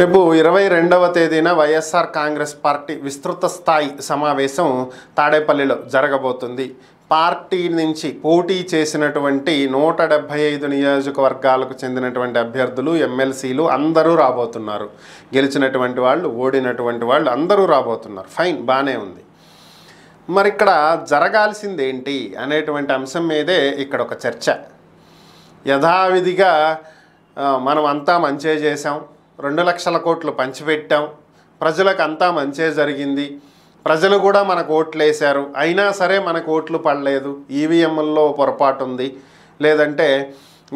రేపు 22వ తేదీన వైఎస్ఆర్ కాంగ్రెస్ పార్టీ విస్తృత స్థాయి సమావేశం తాడేపల్లిలో జరగబోతుంది. పార్టీ నుంచి పోటీ చేసినటువంటి 175 నియోజకవర్గాలకు చెందినటువంటి అభ్యర్థులు, ఎమ్మెల్సీలు అందరూ రాబోతున్నారు. గెలిచినటువంటి వాళ్ళు, ఓడినటువంటి వాళ్ళు అందరూ రాబోతున్నారు. ఫైన్, బాగానే ఉంది. మరి ఇక్కడ జరగాల్సింది ఏంటి అనేటువంటి అంశం మీదే ఇక్కడ ఒక చర్చ. యథావిధిగా మనం అంతా మంచే చేసాం, 2 లక్షల కోట్లు పంచిపెట్టాం, ప్రజలకు అంతా మంచే జరిగింది, ప్రజలు కూడా మనకు ఓట్లు వేశారు, అయినా సరే మనకు ఓట్లు పడలేదు, ఈవీఎంల్లో పొరపాటు ఉంది, లేదంటే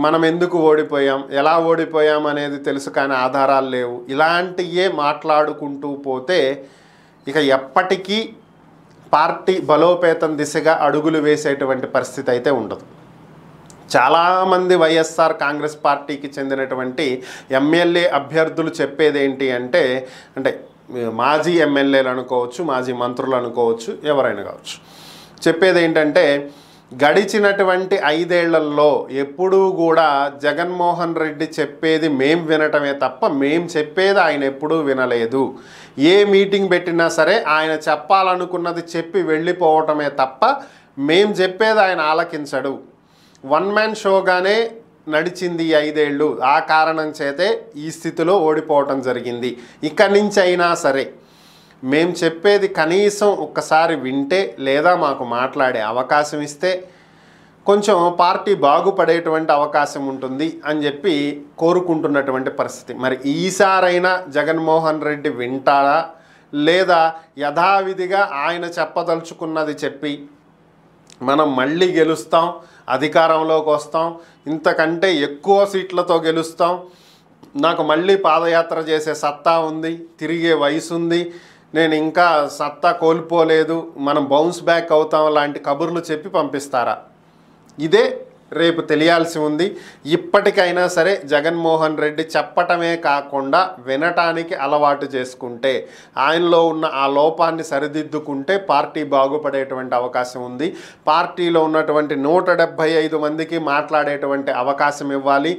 మనం ఎందుకు ఓడిపోయాం, ఎలా ఓడిపోయాం అనేది తెలుసు కానీ ఆధారాలు లేవు, ఇలాంటివే మాట్లాడుకుంటూ పోతే ఇక ఎప్పటికీ పార్టీ బలోపేతం దిశగా అడుగులు వేసేటువంటి పరిస్థితి అయితే ఉండదు. చాలామంది వైఎస్ఆర్ కాంగ్రెస్ పార్టీకి చెందినటువంటి ఎమ్మెల్యే అభ్యర్థులు చెప్పేది ఏంటి అంటే మాజీ ఎమ్మెల్యేలు అనుకోవచ్చు, మాజీ మంత్రులు అనుకోవచ్చు, ఎవరైనా కావచ్చు, చెప్పేది ఏంటంటే గడిచినటువంటి 5 ఏళ్లలో ఎప్పుడూ కూడా జగన్మోహన్ రెడ్డి చెప్పేది మేం వినటమే తప్ప మేం చెప్పేది ఆయన ఎప్పుడూ వినలేదు. ఏ మీటింగ్ పెట్టినా సరే ఆయన చెప్పాలనుకున్నది చెప్పి వెళ్ళిపోవటమే తప్ప మేం చెప్పేది ఆయన ఆలకించడు. వన్ మ్యాన్ షోగానే నడిచింది 5 ఏళ్ళు. ఆ కారణం చేతే ఈ స్థితిలో ఓడిపోవటం జరిగింది. ఇక్కడి నుంచి అయినా సరే మేము చెప్పేది కనీసం ఒక్కసారి వింటే లేదా మాకు మాట్లాడే అవకాశం ఇస్తే కొంచెం పార్టీ బాగుపడేటువంటి అవకాశం ఉంటుంది అని చెప్పి కోరుకుంటున్నటువంటి పరిస్థితి. మరి ఈసారైనా జగన్మోహన్ రెడ్డి వింటాడా లేదా యథావిధిగా ఆయన చెప్పదలుచుకున్నది చెప్పి మనం మళ్ళీ గెలుస్తాం, అధికారంలోకి వస్తాం, ఇంతకంటే ఎక్కువ సీట్లతో గెలుస్తాం, నాకు మళ్ళీ పాదయాత్ర చేసే సత్తా ఉంది, తిరిగే వయసు ఉంది, నేను ఇంకా సత్తా కోల్పోలేదు, మనం బౌన్స్ బ్యాక్ అవుతాం లాంటి కబుర్లు చెప్పి పంపిస్తారా? ఇదే రేపు తెలియాల్సి ఉంది. ఇప్పటికైనా సరే జగన్మోహన్ రెడ్డి చెప్పటమే కాకుండా వినటానికి అలవాటు చేసుకుంటే, ఆయనలో ఉన్న ఆ లోపాన్ని సరిదిద్దుకుంటే పార్టీ బాగుపడేటువంటి అవకాశం ఉంది. పార్టీలో ఉన్నటువంటి 175 మందికి మాట్లాడేటువంటి అవకాశం ఇవ్వాలి.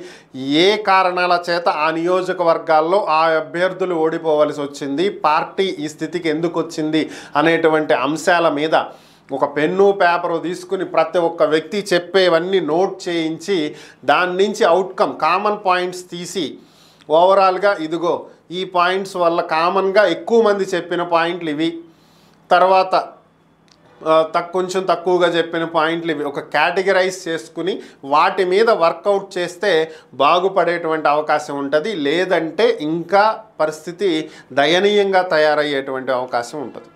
ఏ కారణాల చేత ఆ నియోజకవర్గాల్లో ఆ అభ్యర్థులు ఓడిపోవలసి వచ్చింది, పార్టీ ఈ స్థితికి ఎందుకు వచ్చింది అనేటువంటి అంశాల మీద ఒక పెన్ను పేపరు తీసుకుని ప్రతి ఒక్క వ్యక్తి చెప్పేవన్నీ నోట్ చేయించి దాని నుంచి అవుట్కమ్ కామన్ పాయింట్స్ తీసి ఓవరాల్గా ఇదిగో ఈ పాయింట్స్ వల్ల కామన్గా ఎక్కువ మంది చెప్పిన పాయింట్లు ఇవి, తర్వాత కొంచెం తక్కువగా చెప్పిన పాయింట్లు ఇవి, ఒక కేటగిరైజ్ చేసుకుని వాటి మీద వర్కౌట్ చేస్తే బాగుపడేటువంటి అవకాశం ఉంటుంది. లేదంటే ఇంకా పరిస్థితి దయనీయంగా తయారయ్యేటువంటి అవకాశం ఉంటుంది.